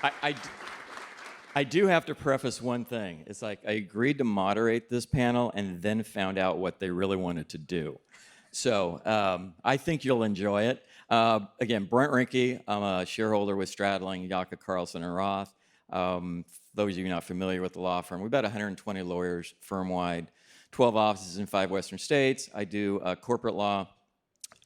I, I do have to preface one thing. It's like I agreed to moderate this panel and then found out what they really wanted to do. So I think you'll enjoy it. Again, Brent Reinke, I'm a shareholder with Stradling, Yaka, Carlson, and Roth. Those of you not familiar with the law firm, we've about 120 lawyers firm-wide, 12 offices in 5 Western states. I do corporate law.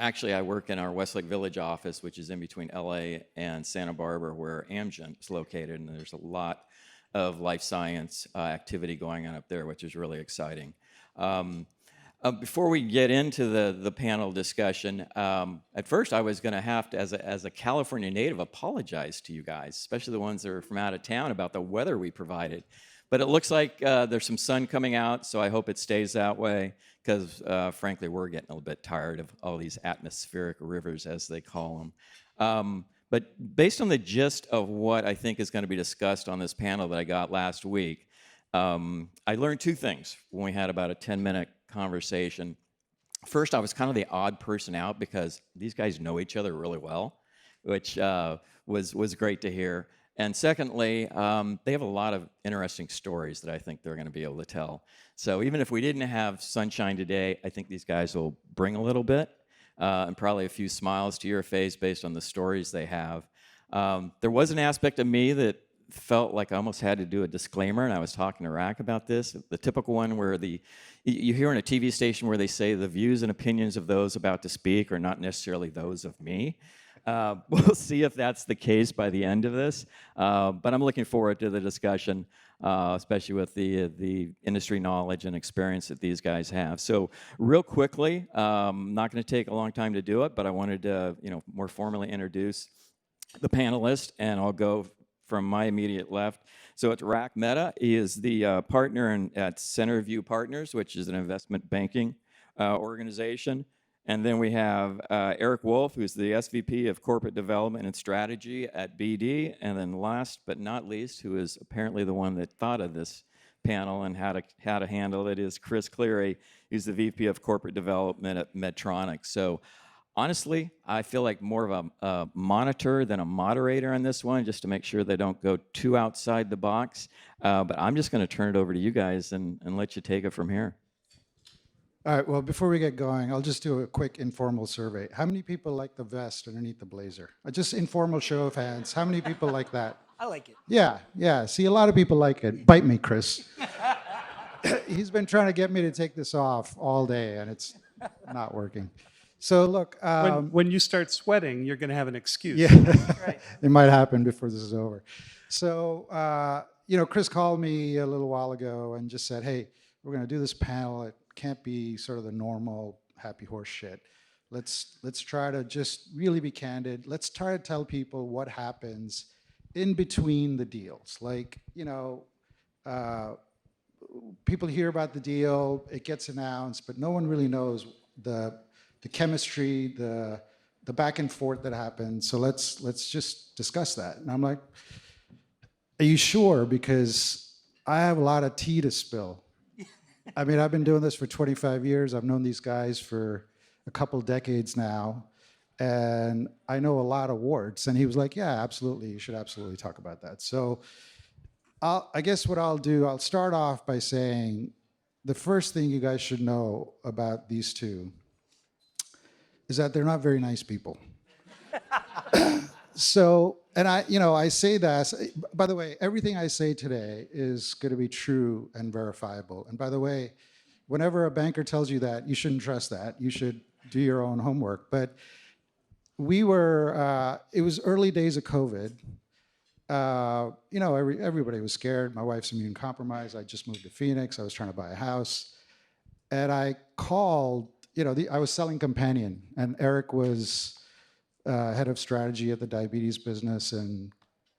Actually, I work in our Westlake Village office, which is in between LA and Santa Barbara, where Amgen is located, and there's a lot of life science activity going on up there, which is really exciting. Before we get into the panel discussion, at first I was going to have to, as a California native, apologize to you guys, especially the ones that are from out of town, about the weather we provided. But it looks like there's some sun coming out, so I hope it stays that way, because frankly, we're getting a little bit tired of all these atmospheric rivers, as they call them. But based on the gist of what I think is going to be discussed on this panel that I got last week, I learned 2 things when we had about a 10-minute conversation. First, I was kind of the odd person out because these guys know each other really well, which was great to hear. And secondly, they have a lot of interesting stories that I think they're going to be able to tell. So even if we didn't have sunshine today, I think these guys will bring a little bit and probably a few smiles to your face based on the stories they have. There was an aspect of me that felt like I almost had to do a disclaimer, and I was talking to Rack about this. The typical one where you hear on a TV station where they say the views and opinions of those about to speak are not necessarily those of me. We'll see if that's the case by the end of this, but I'm looking forward to the discussion, especially with the industry knowledge and experience that these guys have. So real quickly, not going to take a long time to do it, but I wanted to more formally introduce the panelists, and I'll go from my immediate left. So it's Rack Mehta. He is the partner at Centerview Partners, which is an investment banking organization. And then we have Erich Wolff, who's the SVP of Corporate Development and Strategy at BD. And then last but not least, who is apparently the one that thought of this panel and how to handle it, is Chris Cleary, who's the VP of Corporate Development at Medtronic. So honestly, I feel like more of a monitor than a moderator on this one, just to make sure they don't go too outside the box. But I'm just going to turn it over to you guys and let you take it from here. All right, well, before we get going, I'll just do a quick informal survey. How many people like the vest underneath the blazer? Just informal show of hands. How many people like that? I like it. Yeah. See, a lot of people like it. Bite me, Chris. He's been trying to get me to take this off all day, and it's not working. So look. When you start sweating, you're going to have an excuse. Yeah, Right. It might happen before this is over. So, Chris called me a little while ago and just said, hey, we're going to do this panel. It can't be sort of the normal happy horse shit. Let's try to just really be candid. Let's try to tell people what happens in between the deals. Like, people hear about the deal, it gets announced, but no one really knows the chemistry, the back and forth that happens. So let's just discuss that. And I'm like, are you sure? Because I have a lot of tea to spill. I mean, I've been doing this for 25 years. I've known these guys for a couple decades now, and I know a lot of warts. And he was like, yeah, absolutely. You should absolutely talk about that. So I guess what I'll do, I'll start off by saying the first thing you guys should know about these two is that they're not very nice people. So, and I say that, by the way, everything I say today is going to be true and verifiable. And by the way, whenever a banker tells you that, you shouldn't trust that. You should do your own homework. But it was early days of COVID. Everybody was scared. My wife's immune compromised. I just moved to Phoenix. I was trying to buy a house. And I called, I was selling Companion, and Erich was head of strategy at the diabetes business, and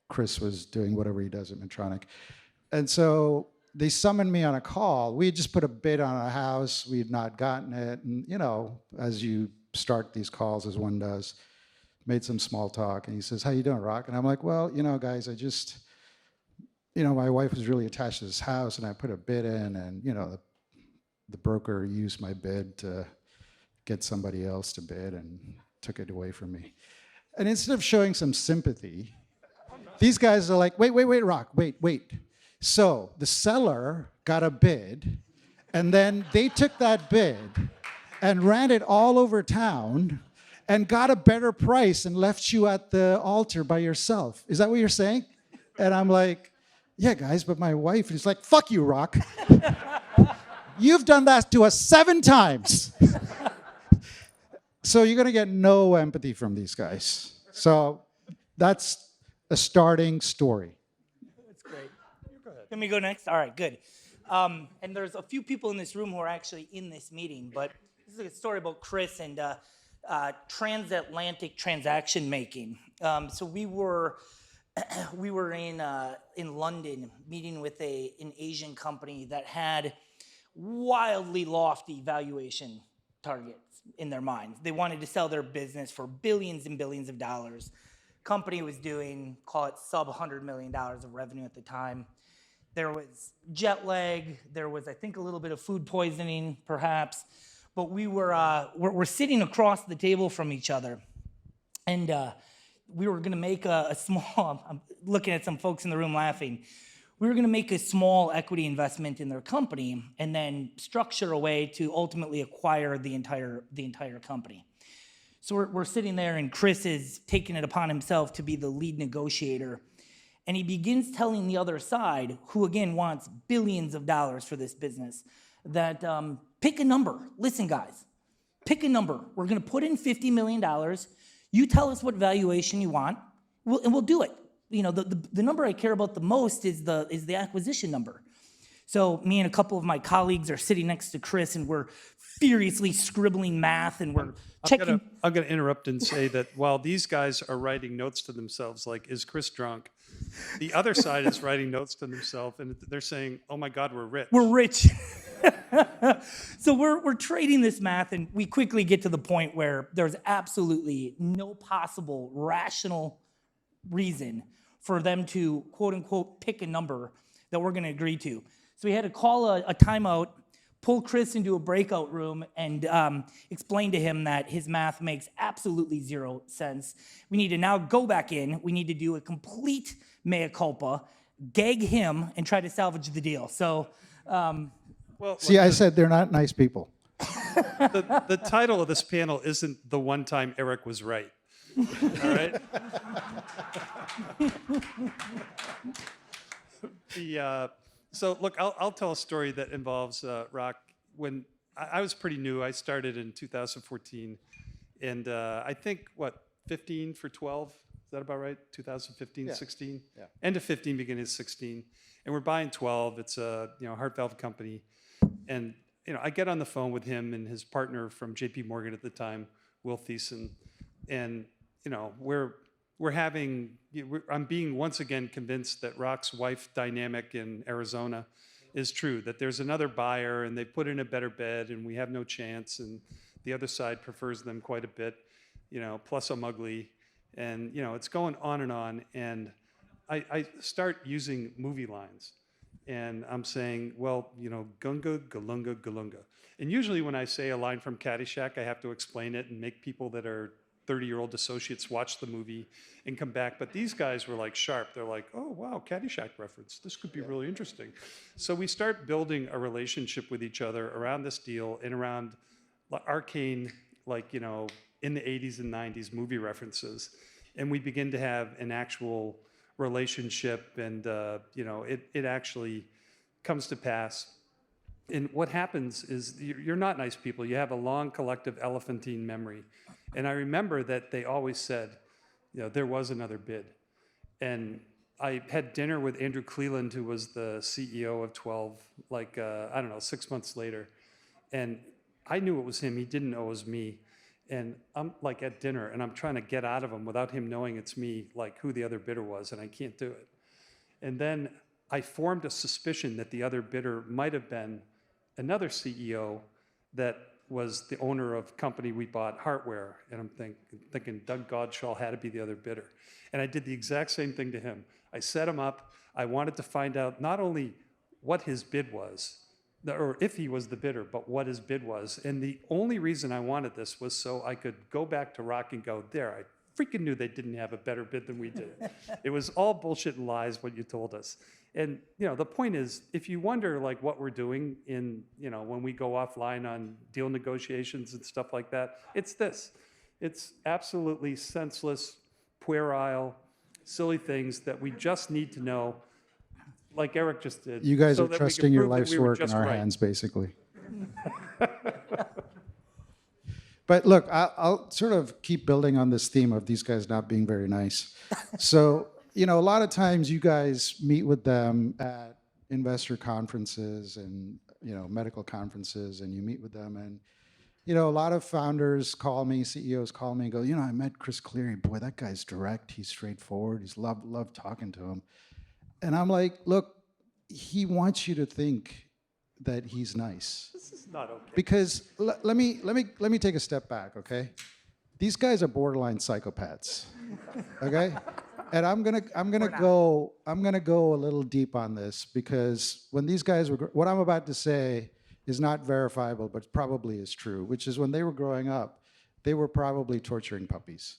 Chris was doing whatever he does at Medtronic. And so they summoned me on a call. We had just put a bid on a house. We had not gotten it. And, as you start these calls, as one does, made some small talk. And he says, how you doing, Rock? And I'm like, well, guys, I just, my wife was really attached to this house, and I put a bid in, and, the broker used my bid to get somebody else to bid and took it away from me. And instead of showing some sympathy, These guys are like, wait, Rock, wait. So the seller got a bid, and then they took that bid and ran it all over town and got a better price and left you at the altar by yourself. Is that what you're saying? And I'm like, yeah, guys, but my wife is like, fuck you, Rock. You've done that to us 7 times. So you're going to get no empathy from these guys. So that's a starting story. That's great. Let me go next. All right, good. And there's a few people in this room who are actually in this meeting, but this is a story about Chris and transatlantic transaction making. So we were in London meeting with an Asian company that had wildly lofty valuation targets in their minds. They wanted to sell their business for billions and billions of dollars. Company was doing, call it sub $100 million of revenue at the time. There was jet lag. There was, I think, a little bit of food poisoning, perhaps. But we're sitting across the table from each other, and we were going to make a small. I'm looking at some folks in the room laughing. We were going to make a small equity investment in their company, and then structure a way to ultimately acquire the entire company. So we're sitting there, and Chris is taking it upon himself to be the lead negotiator. And he begins telling the other side, who again wants billions of dollars for this business, that pick a number. Listen, guys, pick a number. We're going to put in $50 million. You tell us what valuation you want, and we'll do it. You know, the number I care about the most is the acquisition number. So me and a couple of my colleagues are sitting next to Chris, and we're furiously scribbling math, and we're checking. I'm going to interrupt and say that while these guys are writing notes to themselves, like, is Chris drunk? The other side is writing notes to themselves, and they're saying, oh my God, we're rich. We're rich. So we're trading this math, and we quickly get to the point where there's absolutely no possible rational reason for them to, quote unquote, pick a number that we're going to agree to. So we had to call a timeout, pull Chris into a breakout room, and explain to him that his math makes absolutely zero sense. We need to now go back in. We need to do a complete mea culpa, gag him, and try to salvage the deal. So, Well, See, I said they're not nice people. the title of this panel isn't The One Time Erich Was Right. All right? So look, I'll tell a story that involves Rock. When I was pretty new, I started in 2014, and I think 15 for 12. Is that about right? 2015, 16. Yeah. End of 15, beginning of 16, and we're buying 12. It's a heart valve company, and I get on the phone with him and his partner from J.P. Morgan at the time, Will Thiessen, and I'm being once again convinced that Rock's wife dynamic in Arizona is true, that there's another buyer and they put in a better bid and we have no chance, and the other side prefers them quite a bit, plus I'm ugly, and it's going on, and I start using movie lines, and I'm saying, well, gunga, galunga, galunga. And usually when I say a line from Caddyshack, I have to explain it and make people that are 30-year-old associates watch the movie and come back. But these guys were like sharp. They're like, oh, wow, Caddyshack reference. This could be really interesting. So we start building a relationship with each other around this deal and around arcane, in the 80s and 90s movie references. And we begin to have an actual relationship, and it actually comes to pass. And what happens is you're not nice people. You have a long collective elephantine memory. And I remember that they always said, there was another bid. And I had dinner with Andrew Cleland, who was the CEO of 12, 6 months later. And I knew it was him. He didn't know it was me. And I'm at dinner, and I'm trying to get out of him without him knowing it's me, who the other bidder was, and I can't do it. And then I formed a suspicion that the other bidder might have been another CEO that was the owner of company we bought, Heartware, and I'm thinking Doug Godshall had to be the other bidder. And I did the exact same thing to him. I set him up. I wanted to find out not only what his bid was, or if he was the bidder, but what his bid was. And the only reason I wanted this was so I could go back to Rock and go, there, freaking knew they didn't have a better bid than we did. It was all bullshit and lies what you told us. And the point is, if you wonder like what we're doing in when we go offline on deal negotiations and stuff like that, it's this. It's absolutely senseless, puerile, silly things that we just need to know, like Erich just did. You guys so are that we can trusting your prove that life's we were work in just our right. hands, basically. But look, I'll sort of keep building on this theme of these guys not being very nice. So, a lot of times you guys meet with them at investor conferences and, medical conferences, and you meet with them. And, a lot of founders call me, CEOs call me and go, I met Chris Cleary. Boy, that guy's direct. He's straightforward. He's love talking to him. And I'm like, look, he wants you to think that he's nice. This is not okay. Because let me take a step back, okay? These guys are borderline psychopaths, okay? And I'm gonna go a little deep on this, because when these guys were, what I'm about to say is not verifiable, but probably is true, which is when they were growing up, they were probably torturing puppies.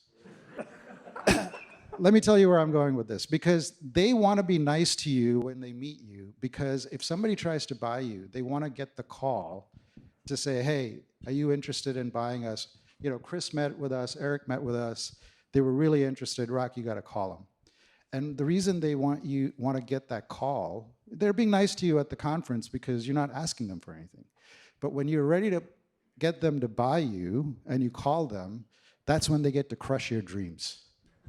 Let me tell you where I'm going with this, because they want to be nice to you when they meet you, because if somebody tries to buy you, they want to get the call to say, hey, are you interested in buying us? Chris met with us, Erich met with us. They were really interested. Rock, you got to call them. And the reason they want to get that call, they're being nice to you at the conference because you're not asking them for anything. But when you're ready to get them to buy you and you call them, that's when they get to crush your dreams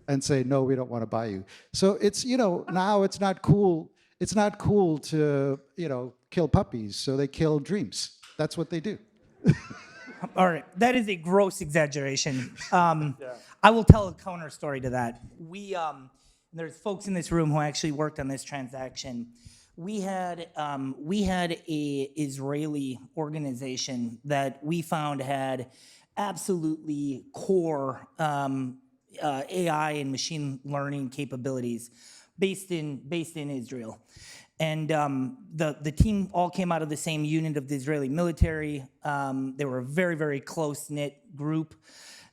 and say, no, we don't want to buy you. So it's, now it's not cool. It's not cool to, kill puppies. So they kill dreams. That's what they do. All right, that is a gross exaggeration. I will tell a counter story to that. There's folks in this room who actually worked on this transaction. We had a Israeli organization that we found had absolutely core AI and machine learning capabilities based in Israel. And the team all came out of the same unit of the Israeli military. They were a very, very close-knit group.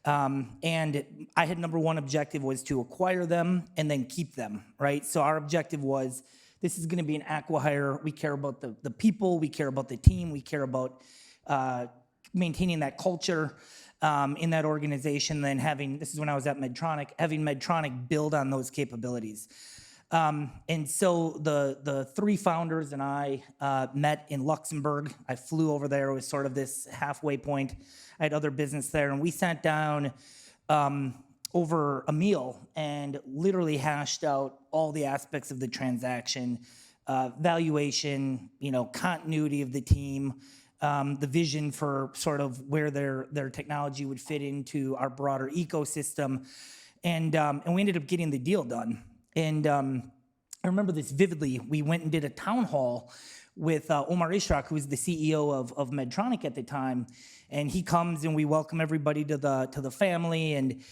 And I had number one objective was to acquire them and then keep them, right? So our objective was, this is gonna be an acqui-hire. We care about the people, we care about the team, we care about maintaining that culture in that organization, then this is when I was at Medtronic, having Medtronic build on those capabilities. And so the three founders and I met in Luxembourg. I flew over there. It was sort of this halfway point. I had other business there, and we sat down over a meal and literally hashed out all the aspects of the transaction, valuation, continuity of the team, the vision for sort of where their technology would fit into our broader ecosystem, and we ended up getting the deal done. And I remember this vividly. We went and did a town hall with Omar Ishrak, who was the CEO of Medtronic at the time, and he comes and we welcome everybody to the family, and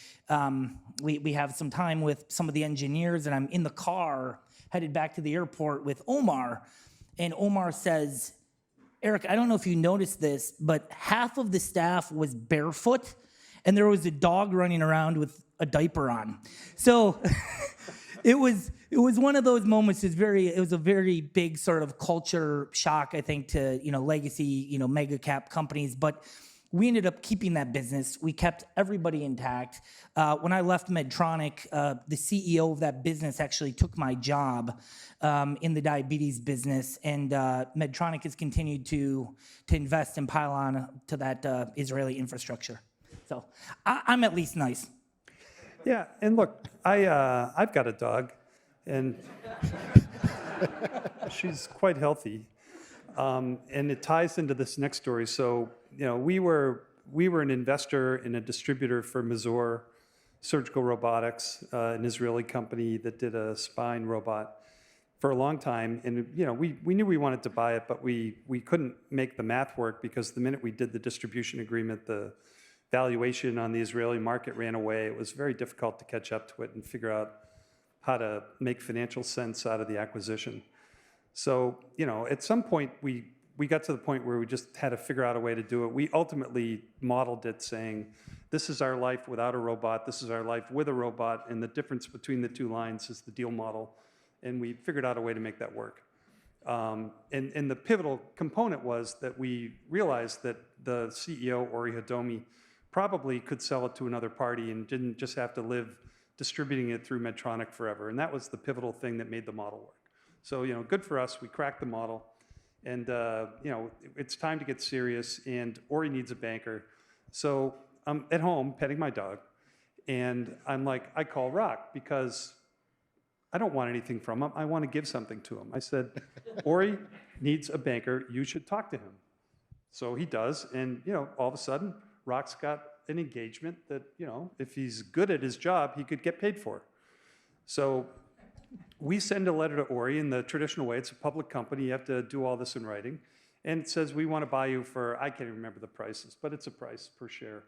we have some time with some of the engineers, and I'm in the car headed back to the airport with Omar, and Omar says, Erich, I don't know if you noticed this, but half of the staff was barefoot, and there was a dog running around with a diaper on. So it was one of those moments. It was a very big sort of culture shock, I think, to legacy mega cap companies. But we ended up keeping that business. We kept everybody intact. When I left Medtronic, the CEO of that business actually took my job in the diabetes business, and Medtronic has continued to invest and pile on to that Israeli infrastructure. So I'm at least nice. Yeah, and look, I've got a dog, and she's quite healthy, and it ties into this next story. So, we were an investor in a distributor for Mazor Surgical Robotics, an Israeli company that did a spine robot for a long time, and we knew we wanted to buy it, but we couldn't make the math work, because the minute we did the distribution agreement, the valuation on the Israeli market ran away. It was very difficult to catch up to it and figure out how to make financial sense out of the acquisition. So, at some point, we got to the point where we just had to figure out a way to do it. We ultimately modeled it saying, this is our life without a robot, this is our life with a robot, and the difference between the two lines is the deal model. And we figured out a way to make that work. And the pivotal component was that we realized that the CEO, Ori Hadomi, probably could sell it to another party and didn't just have to live distributing it through Medtronic forever. And that was the pivotal thing that made the model work. So, good for us. We cracked the model. And, it's time to get serious. And Ori needs a banker. So I'm at home petting my dog. And I'm like, I call Rock because I don't want anything from him. I want to give something to him. I said, Ori needs a banker. You should talk to him. So he does. And, all of a sudden, Rock's got an engagement that, if he's good at his job, he could get paid for. So we send a letter to Ori in the traditional way. It's a public company. You have to do all this in writing. And it says, we want to buy you for, I can't even remember the prices, but it's a price per share.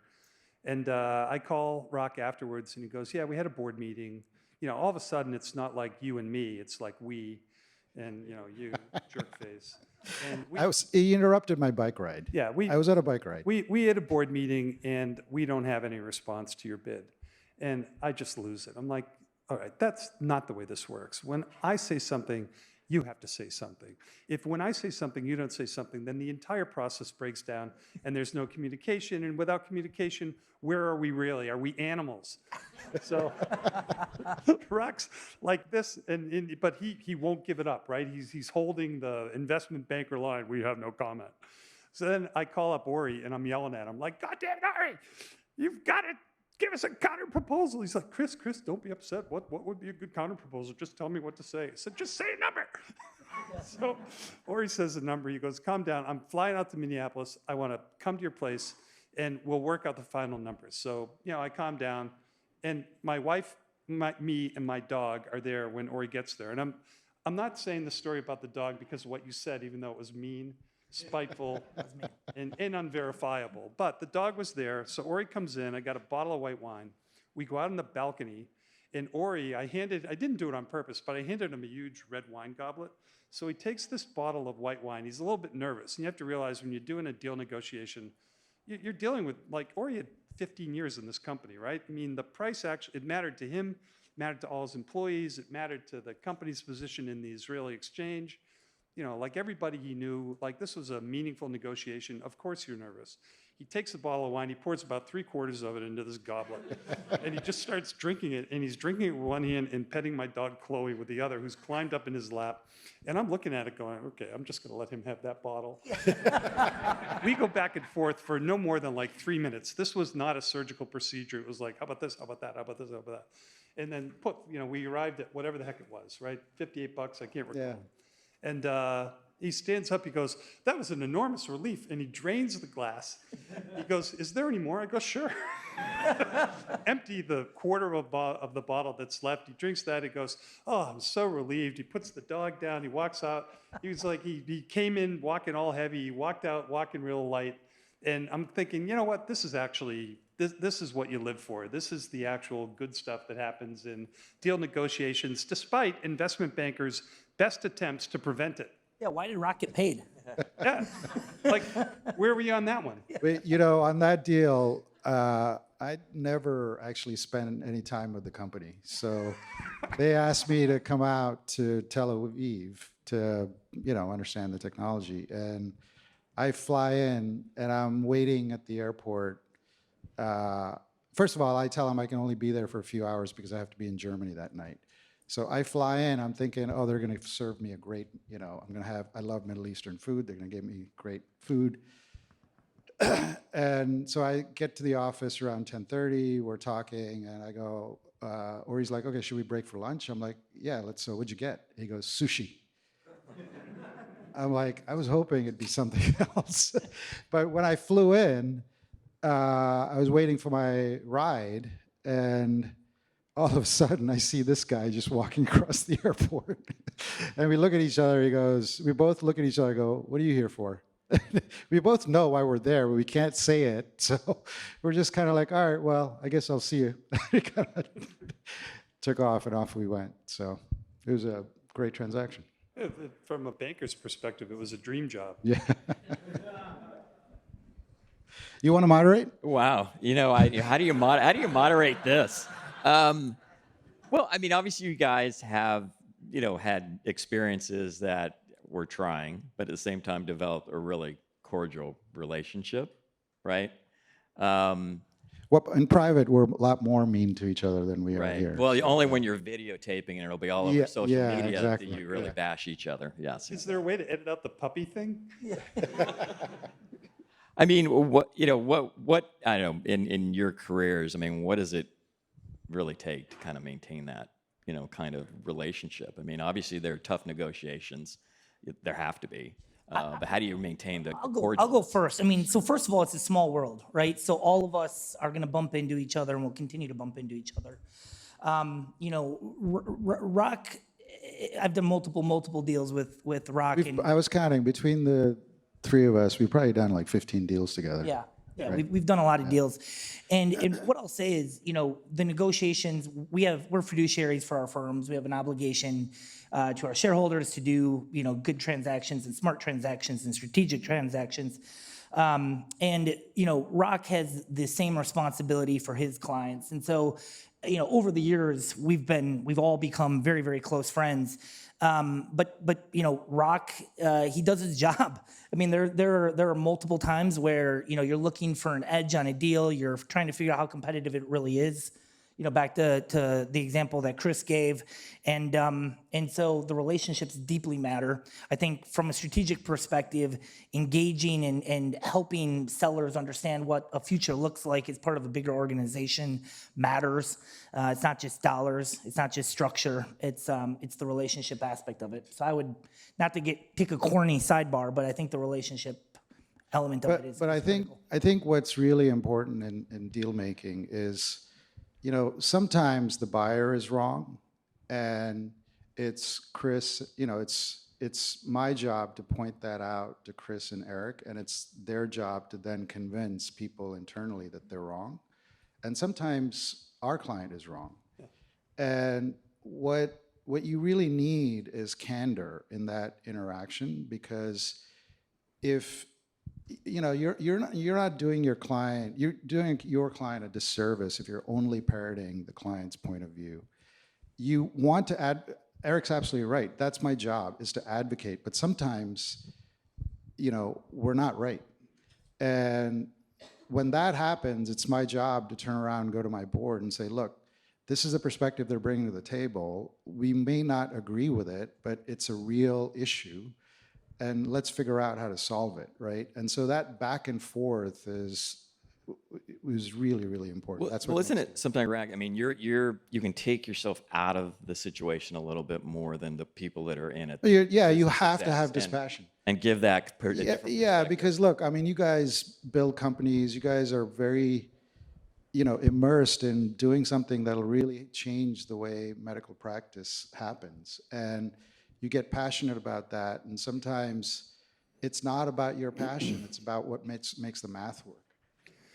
And I call Rock afterwards, and he goes, yeah, we had a board meeting. All of a sudden, it's not like you and me. It's like we and, you, jerk face. And He interrupted my bike ride. Yeah, I was at a bike ride. We had a board meeting, and we don't have any response to your bid. And I just lose it. I'm like, all right, that's not the way this works. When I say something, you have to say something. If when I say something, you don't say something, then the entire process breaks down, and there's no communication. And without communication, where are we really? Are we animals? So Rock's like this, but he won't give it up, right? He's holding the investment banker line. We have no comment. So then I call up Ori, and I'm yelling at him like, God damn it, Ori, you've got to give us a counter proposal. He's like, Chris, don't be upset. What would be a good counter proposal? Just tell me what to say. I said, just say a number. So Ori says a number. He goes, calm down. I'm flying out to Minneapolis. I want to come to your place, and we'll work out the final numbers. So, I calm down, and my wife, me, and my dog are there when Ori gets there. And I'm not saying the story about the dog because of what you said, even though it was mean, spiteful, and unverifiable. But the dog was there, so Ori comes in. I got a bottle of white wine. We go out on the balcony, and Ori, I didn't do it on purpose, but I handed him a huge red wine goblet. So he takes this bottle of white wine. He's a little bit nervous. And you have to realize when you're doing a deal negotiation, you're dealing with, Ori had 15 years in this company, right? I mean, the price actually, it mattered to him, mattered to all his employees, it mattered to the company's position in the Israeli exchange. Everybody he knew, this was a meaningful negotiation. Of course you're nervous. He takes a bottle of wine, he pours about 3/4 of it into this goblet, and he just starts drinking it, and he's drinking it with one hand and petting my dog Chloe with the other, who's climbed up in his lap. And I'm looking at it going, okay, I'm just gonna let him have that bottle. We go back and forth for no more than 3 minutes. This was not a surgical procedure. It was like, how about this, how about that, how about this, how about that? And then we arrived at whatever the heck it was, right? $58, I can't recall. Yeah. And he stands up, he goes, that was an enormous relief. And he drains the glass. He goes, is there any more? I go, sure. Empty the quarter of the bottle that's left. He drinks that, he goes, oh, I'm so relieved. He puts the dog down, he walks out. He was like, he came in walking all heavy, he walked out walking real light. And I'm thinking, you know what, this is actually, this is what you live for. This is the actual good stuff that happens in deal negotiations, despite investment bankers' best attempts to prevent it. Yeah, why did Rock get paid? Yeah, where were you on that one? But, on that deal, I never actually spent any time with the company. So they asked me to come out to Tel Aviv to, understand the technology. And I fly in, and I'm waiting at the airport. First of all, I tell them I can only be there for a few hours because I have to be in Germany that night. So I fly in, I'm thinking, oh, they're going to serve me a great, I love Middle Eastern food. They're going to give me great food. And so I get to the office around 10:30, we're talking, and I go, or he's like, okay, should we break for lunch? I'm like, yeah, so what'd you get? He goes, sushi. I'm like, I was hoping it'd be something else. But when I flew in, I was waiting for my ride, and all of a sudden I see this guy just walking across the airport. And we look at each other, we both look at each other and go, what are you here for? We both know why we're there, but we can't say it. So we're just kind of like, all right, well, I guess I'll see you. Kind of took off, and off we went. So it was a great transaction. From a banker's perspective, it was a dream job. Yeah. You want to moderate? Wow. How do you moderate this? Well, I mean, obviously you guys have, had experiences that we're trying, but at the same time developed a really cordial relationship, right? Well, in private, we're a lot more mean to each other than we are Right. here. Well, So, only when you're videotaping and it'll be all over Yeah, social yeah, media exactly, that you really yeah. bash each other. Yes. Is there a way to edit out the puppy thing? I mean, what I don't know, in your careers, I mean, what does it really take to kind of maintain that, kind of relationship? I mean, obviously there are tough negotiations. There have to be. But how do you maintain the I'll cordial? go first. I mean, so first of all, it's a small world, right? So all of us are going to bump into each other, and we'll continue to bump into each other. Rock, I've done multiple deals with Rock, and I was counting between the three of us. We've probably done like 15 deals together. yeah, we've done a lot of deals, and what I'll say is, the negotiations, we're fiduciaries for our firms. We have an obligation to our shareholders to do good transactions and smart transactions and strategic transactions, and Rock has the same responsibility for his clients, and so over the years we've all become very, very close friends. But Rock, he does his job. I mean, there are multiple times where you're looking for an edge on a deal. You're trying to figure out how competitive it really is. Back to the example that Chris gave, and so the relationships deeply matter. I think from a strategic perspective, engaging and helping sellers understand what a future looks like as part of a bigger organization matters. It's not just dollars. It's not just structure. It's the relationship aspect of it. So I would, not to pick a corny sidebar, but I think the relationship element of it is. But I think what's really important in deal making is, sometimes the buyer is wrong, and it's Chris, it's my job to point that out to Chris and Erich, and it's their job to then convince people internally that they're wrong. And sometimes our client is wrong. Yeah. And what you really need is candor in that interaction, because if you're not doing your client, you're doing your client a disservice if you're only parroting the client's point of view. You want to Erich's absolutely right. That's my job, is to advocate. But sometimes, we're not right. And when that happens, it's my job to turn around and go to my board and say, look, this is a perspective they're bringing to the table. We may not agree with it, but it's a real issue. And let's figure out how to solve it, right? And so that back and forth was really, really important. That's what. Well, isn't it something, Rack? I mean, you can take yourself out of the situation a little bit more than the people that are in it. Yeah, you have to have dispassion and give that. Yeah, because look, I mean, you guys build companies. You guys are very, immersed in doing something that'll really change the way medical practice happens, and you get passionate about that, and sometimes it's not about your passion, it's about what makes the math work.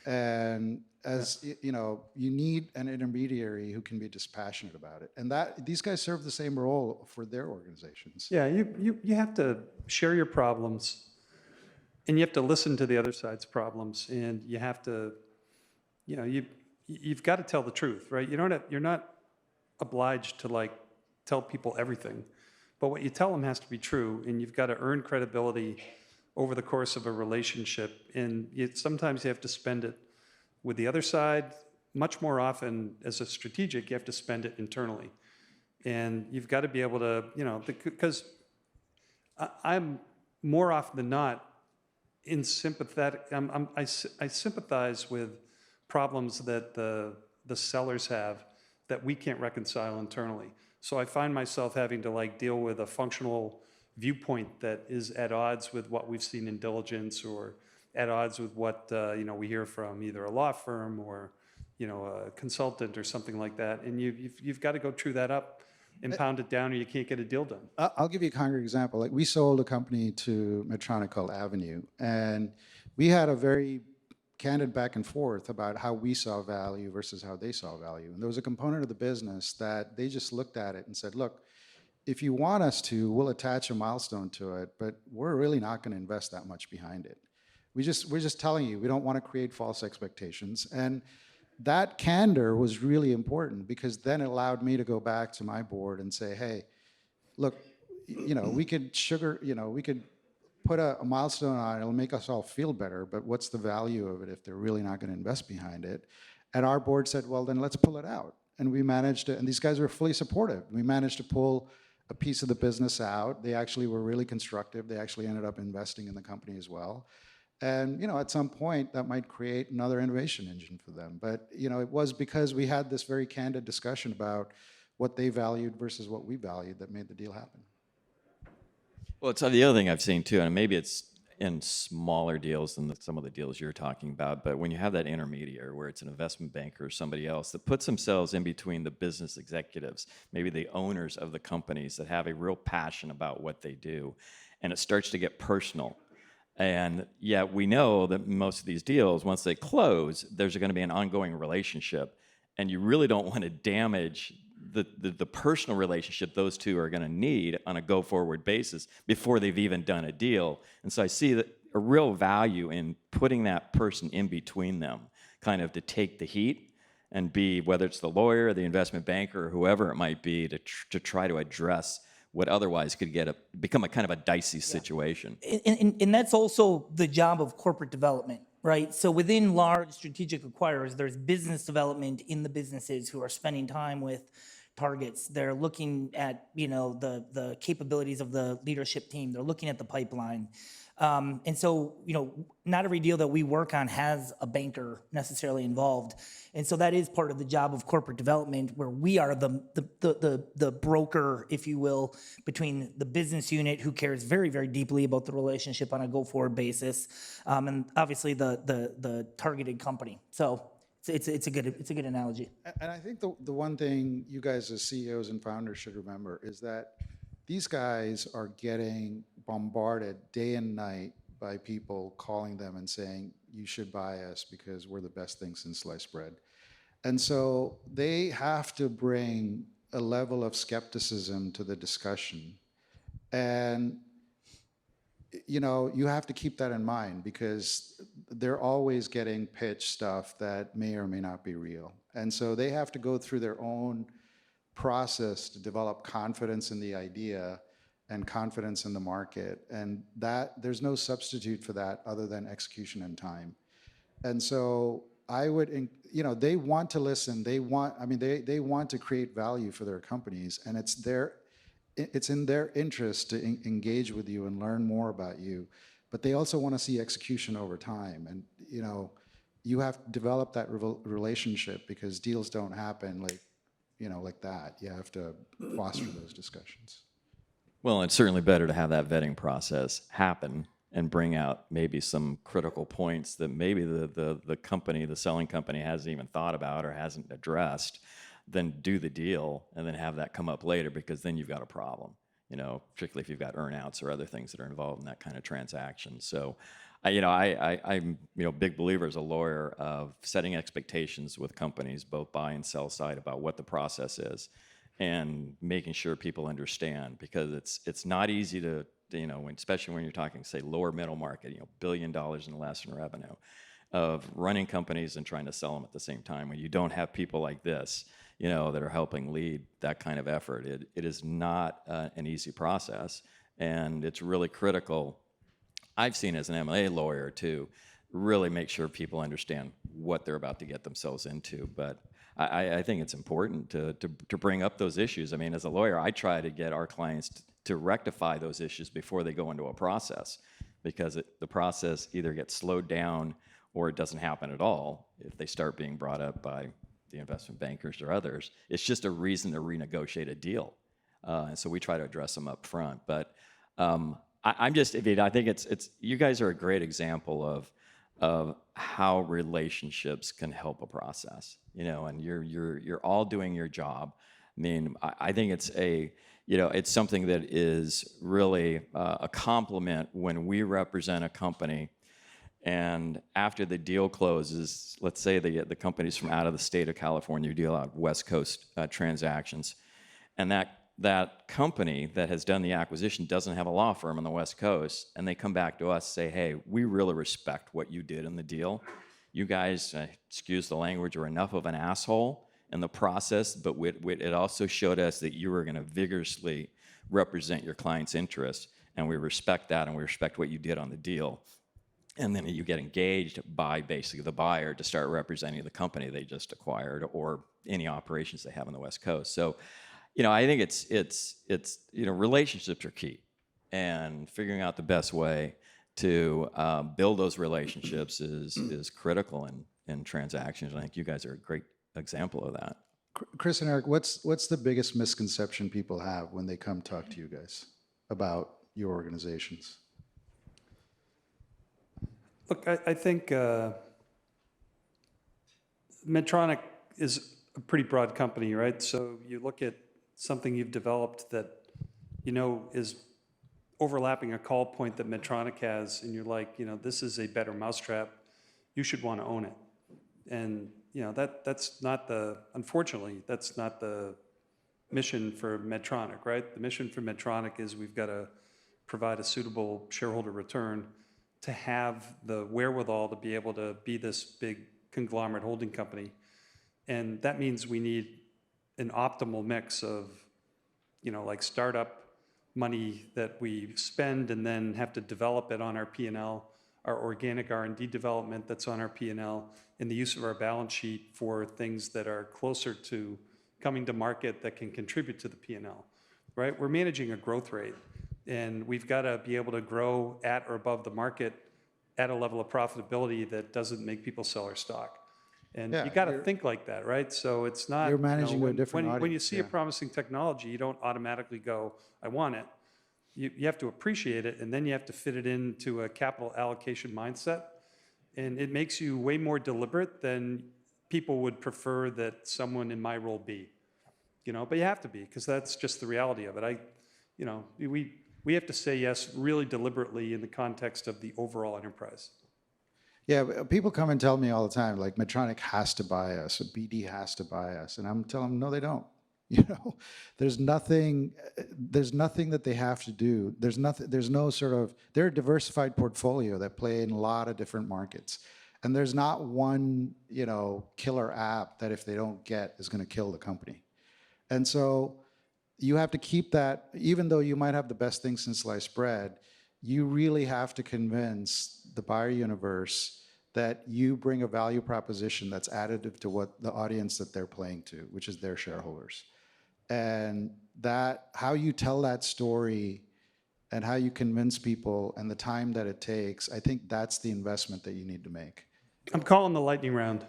And you need an intermediary who can be dispassionate about it. And these guys serve the same role for their organizations. Yeah, you have to share your problems, and you have to listen to the other side's problems, and you have to, you've got to tell the truth, right? You're not obliged to tell people everything. But what you tell them has to be true, and you've got to earn credibility over the course of a relationship. And sometimes you have to spend it with the other side. Much more often, as a strategic, you have to spend it internally. And you've got to be able to, because I'm more often than not sympathetic. I sympathize with problems that the sellers have that we can't reconcile internally. So I find myself having to deal with a functional viewpoint that is at odds with what we've seen in diligence, or at odds with what we hear from either a law firm or a consultant or something like that. And you've got to go chew that up and pound it down, or you can't get a deal done. I'll give you a concrete example. We sold a company to Medtronic called Avenue, and we had a very candid back and forth about how we saw value versus how they saw value. And there was a component of the business that they just looked at it and said, look, if you want us to, we'll attach a milestone to it, but we're really not going to invest that much behind it. we're just telling you, we don't want to create false expectations. And that candor was really important because then it allowed me to go back to my board and say, hey, look, we could we could put a milestone on it, it'll make us all feel better, but what's the value of it if they're really not going to invest behind it? And our board said, well, then let's pull it out. And we managed to, and these guys were fully supportive. We managed to pull a piece of the business out. They actually were really constructive. They actually ended up investing in the company as well. And at some point that might create another innovation engine for them. But it was because we had this very candid discussion about what they valued versus what we valued that made the deal happen. Well, it's the other thing I've seen too, and maybe it's in smaller deals than some of the deals you're talking about, but when you have that intermediary where it's an investment banker or somebody else that puts themselves in between the business executives, maybe the owners of the companies that have a real passion about what they do, and it starts to get personal. And yet we know that most of these deals, once they close, there's going to be an ongoing relationship, and you really don't want to damage the personal relationship those two are going to need on a go-forward basis before they've even done a deal. And so I see that a real value in putting that person in between them, kind of to take the heat and be, whether it's the lawyer, the investment banker, or whoever it might be, to try to address what otherwise could become a kind of a dicey situation. And that's also the job of corporate development, right? So within large strategic acquirers, there's business development in the businesses who are spending time with targets. They're looking at, the capabilities of the leadership team. They're looking at the pipeline. And so, not every deal that we work on has a banker necessarily involved. And so that is part of the job of corporate development, where we are the broker, if you will, between the business unit, who cares very, very deeply about the relationship on a go-forward basis, and obviously the targeted company. So it's a good analogy. And I think the one thing you guys as CEOs and founders should remember is that these guys are getting bombarded day and night by people calling them and saying, you should buy us because we're the best thing since sliced bread. And so they have to bring a level of skepticism to the discussion. And you have to keep that in mind because they're always getting pitched stuff that may or may not be real. And so they have to go through their own process to develop confidence in the idea and confidence in the market. And that there's no substitute for that other than execution and time. And so I would, they want to listen. They want to create value for their companies, and it's in their interest to engage with you and learn more about you. But they also want to see execution over time. And, you have to develop that relationship because deals don't happen like that. You have to foster those discussions. Well, it's certainly better to have that vetting process happen and bring out maybe some critical points that maybe the company, the selling company, hasn't even thought about or hasn't addressed, than do the deal and then have that come up later, because then you've got a problem, particularly if you've got earnouts or other things that are involved in that kind of transaction. So, I'm a big believer as a lawyer of setting expectations with companies, both buy and sell side, about what the process is, and making sure people understand, because it's not easy to especially when you're talking, say, lower middle market, $1 billion and less in revenue, of running companies and trying to sell them at the same time when you don't have people like this, that are helping lead that kind of effort. It is not an easy process, and it's really critical. I've seen as an M&A lawyer to really make sure people understand what they're about to get themselves into. But I think it's important to bring up those issues. I mean, as a lawyer, I try to get our clients to rectify those issues before they go into a process, because the process either gets slowed down or it doesn't happen at all if they start being brought up by the investment bankers or others. It's just a reason to renegotiate a deal. And so we try to address them up front. But I think it's you guys are a great example of how relationships can help a process, and you're all doing your job. I mean, I think it's it's something that is really a compliment when we represent a company, and after the deal closes, let's say the company's from out of the state of California, you deal out West Coast transactions, and that company that has done the acquisition doesn't have a law firm on the West Coast, and they come back to us and say, hey, we really respect what you did in the deal. You guys, excuse the language, are enough of an asshole in the process, but it also showed us that you were going to vigorously represent your client's interests, and we respect that, and we respect what you did on the deal. And then you get engaged by basically the buyer to start representing the company they just acquired or any operations they have on the West Coast. So, I think it's relationships are key, and figuring out the best way to build those relationships is critical in transactions. I think you guys are a great example of that. Chris and Eric, what's the biggest misconception people have when they come talk to you guys about your organizations? Look, I think Medtronic is a pretty broad company, right? So you look at something you've developed that is overlapping a call point that Medtronic has, and you're like, this is a better mousetrap. You should want to own it. And that's not unfortunately, that's not the mission for Medtronic, right? The mission for Medtronic is we've got to provide a suitable shareholder return to have the wherewithal to be able to be this big conglomerate holding company. And that means we need an optimal mix of, like startup money that we spend and then have to develop it on our P&L, our organic R&D development that's on our P&L, and the use of our balance sheet for things that are closer to coming to market that can contribute to the P&L, right? We're managing a growth rate, and we've got to be able to grow at or above the market at a level of profitability that doesn't make people sell our stock. And you got to think like that, right? So it's not, You're managing a different audience. when you see a promising technology, you don't automatically go, I want it. You have to appreciate it, and then you have to fit it into a capital allocation mindset. And it makes you way more deliberate than people would prefer that someone in my role be. But you have to be, because that's just the reality of it. We have to say yes really deliberately in the context of the overall enterprise. Yeah, people come and tell me all the time, like Medtronic has to buy us, or BD has to buy us, and I'm telling them, no, they don't. There's nothing that they have to do. They're a diversified portfolio that play in a lot of different markets. And there's not one, killer app that if they don't get is going to kill the company. And so you have to keep that, even though you might have the best thing since sliced bread, you really have to convince the buyer universe that you bring a value proposition that's additive to what the audience that they're playing to, which is their shareholders. And how you tell that story and how you convince people and the time that it takes, I think that's the investment that you need to make. I'm calling the lightning round.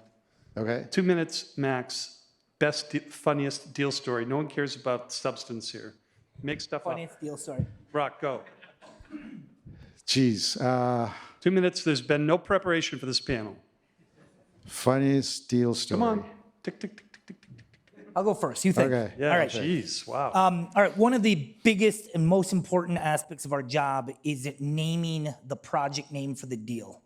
Okay? 2 minutes max. Best, funniest deal story. No one cares about substance here. Make stuff up. Funniest deal story. Rock, go. Geez. 2 minutes. There's been no preparation for this panel. Funniest deal story. Come on. Tick, tick, tick, tick, tick, tick. I'll go first. You think? Okay. Yeah, All right. jeez, wow. All right. One of the biggest and most important aspects of our job is naming the project name for the deal.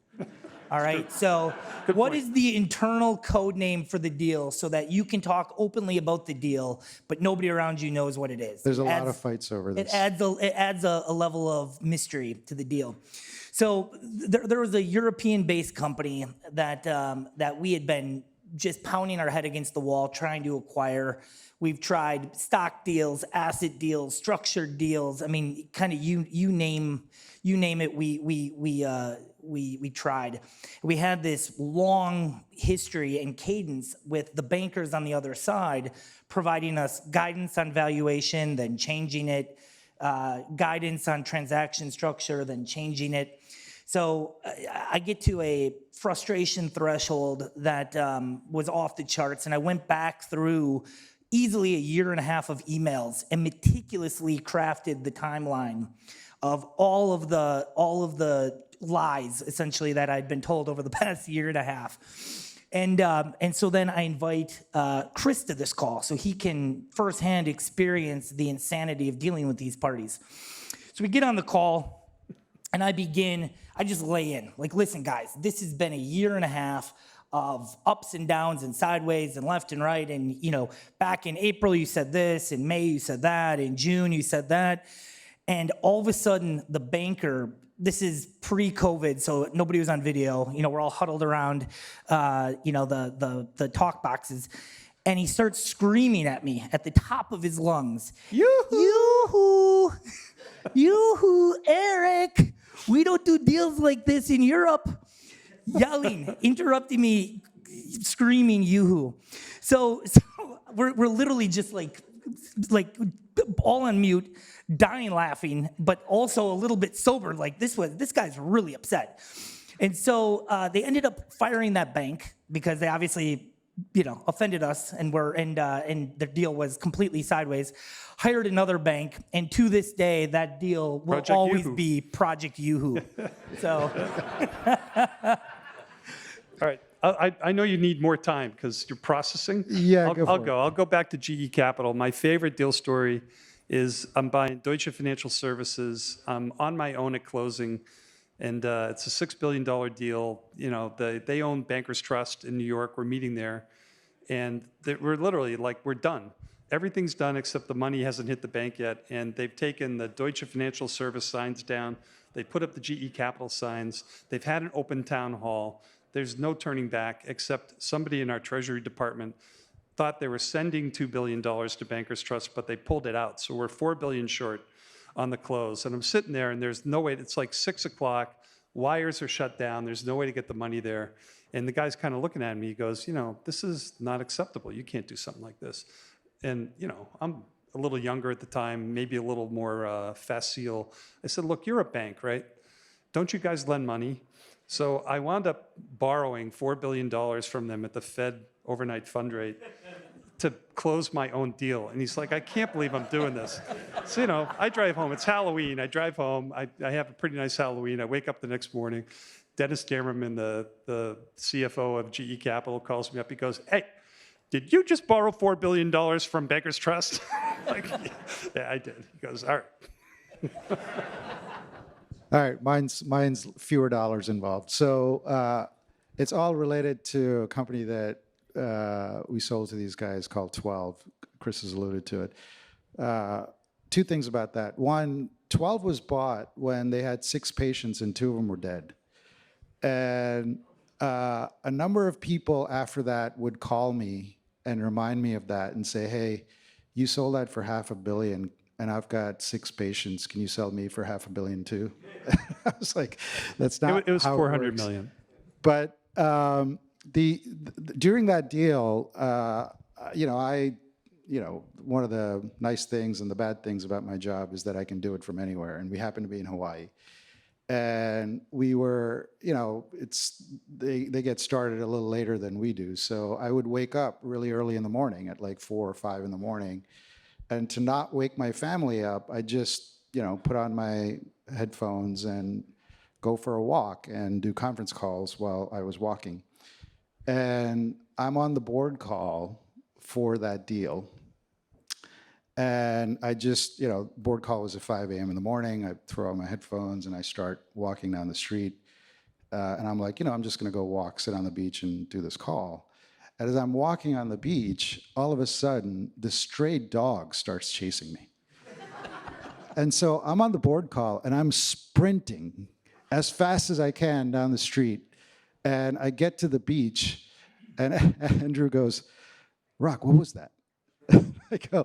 All right. So what is the internal code name for the deal so that you can talk openly about the deal, but nobody around you knows what it is? There's a lot of fights over this. It adds a level of mystery to the deal. So there was a European-based company that we had been just pounding our head against the wall trying to acquire. We've tried stock deals, asset deals, structured deals. I mean, kind of you name it. We tried. We had this long history and cadence with the bankers on the other side providing us guidance on valuation, then changing it, guidance on transaction structure, then changing it. So I get to a frustration threshold that was off the charts, and I went back through easily a year and a half of emails and meticulously crafted the timeline of all of the lies essentially that I'd been told over the past year and a half. And so then I invite Chris to this call so he can firsthand experience the insanity of dealing with these parties. So we get on the call, and I just lay in. Like, listen, guys, this has been a year and a half of ups and downs and sideways and left and right. And, back in April, you said this. In May, you said that. In June, you said that. And all of a sudden, the banker, this is pre-COVID, so nobody was on video. We're all huddled around, the talk boxes. And he starts screaming at me at the top of his lungs. Yoo-hoo! Yoo-hoo! Yoo-hoo, Erich! We don't do deals like this in Europe. Yelling, interrupting me, screaming yoo-hoo. So we're literally just like all on mute, dying laughing, but also a little bit sober. Like this guy's really upset. And so they ended up firing that bank because they obviously, offended us, and the deal was completely sideways. Hired another bank, and to this day, that deal will Project always Yoo-hoo. be Project Yoo-hoo. So. All right. I know you need more time because you're processing. Yeah, I'll go for it. go. I'll go back to GE Capital. My favorite deal story is I'm buying Deutsche Financial Services. I'm on my own at closing, and it's a $6 billion deal. They own Bankers Trust in New York. We're meeting there, and we're literally like, we're done. Everything's done except the money hasn't hit the bank yet, and they've taken the Deutsche Financial Service signs down. They put up the GE Capital signs. They've had an open town hall. There's no turning back, except somebody in our Treasury Department thought they were sending $2 billion to Bankers Trust, but they pulled it out. So we're $4 billion short on the close. And I'm sitting there, and there's no way. It's like 6 o'clock. Wires are shut down. There's no way to get the money there. And the guy's kind of looking at me. He goes, this is not acceptable. You can't do something like this. And, I'm a little younger at the time, maybe a little more facile. I said, look, you're a bank, right? Don't you guys lend money? So I wound up borrowing $4 billion from them at the Fed overnight fund rate to close my own deal. And he's like, I can't believe I'm doing this. So, I drive home. It's Halloween. I drive home. I have a pretty nice Halloween. I wake up the next morning. Dennis Gamerman, the CFO of GE Capital, calls me up. He goes, hey, did you just borrow $4 billion from Bankers Trust? Like, yeah, I did. He goes, all right. All right, mine's fewer dollars involved. So it's all related to a company that we sold to these guys called 12. Chris has alluded to it. Two things about that. One, 12 was bought when they had 6 patients and 2 of them were dead. And a number of people after that would call me and remind me of that and say, hey, you sold that for $500 million. And I've got 6 patients. Can you sell me for $500 million too? I was like, that's not It was how $400 works. million. But during that deal, one of the nice things and the bad things about my job is that I can do it from anywhere. And we happen to be in Hawaii. And we were, they get started a little later than we do. So I would wake up really early in the morning at like 4 or 5 in the morning. And to not wake my family up, I just, put on my headphones and go for a walk and do conference calls while I was walking. And I'm on the board call for that deal. And I just, board call was at 5 a.m. in the morning. I throw on my headphones and I start walking down the street. And I'm like, I'm just going to go walk, sit on the beach and do this call. And as I'm walking on the beach, all of a sudden, this stray dog starts chasing me. And so I'm on the board call, and I'm sprinting as fast as I can down the street. And I get to the beach, and Andrew goes, Rock, what was that? I go,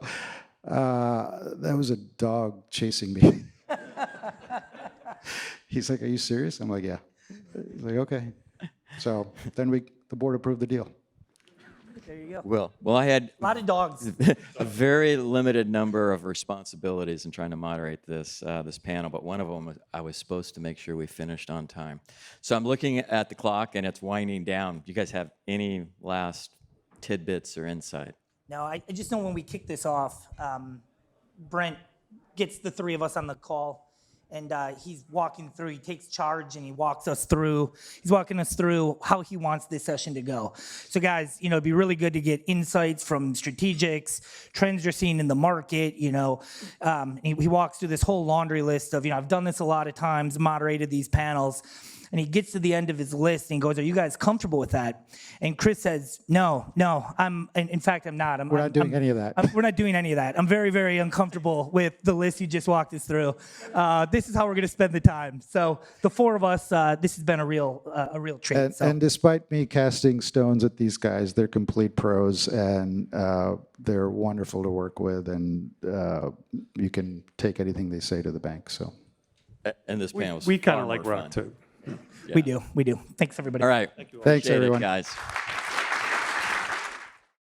that was a dog chasing me. He's like, are you serious? I'm like, yeah. He's like, okay. So then the board approved the deal. There you go. Well, I had A lot of dogs. a very limited number of responsibilities in trying to moderate this panel, but one of them was I was supposed to make sure we finished on time. So I'm looking at the clock, and it's winding down. Do you guys have any last tidbits or insight? No, I just know when we kick this off, Brent gets the 3 of us on the call, and he's walking through. He takes charge, and he walks us through. He's walking us through how he wants this session to go. So, guys, it'd be really good to get insights from strategics, trends you're seeing in the market. He walks through this whole laundry list of, I've done this a lot of times, moderated these panels. And he gets to the end of his list and he goes, "Are you guys comfortable with that?" And Chris says, "No, in fact, I'm not. We're not doing any of that. We're not doing any of that. I'm very, very uncomfortable with the list you just walked us through. This is how we're going to spend the time." So the four of us, this has been a real treat. And despite me casting stones at these guys, they're complete pros, and they're wonderful to work with, and you can take anything they say to the bank. So, And this panel was We kind far of like more rock fun. too. We do. Thanks, everybody. All right. thanks Appreciate it, everyone. guys.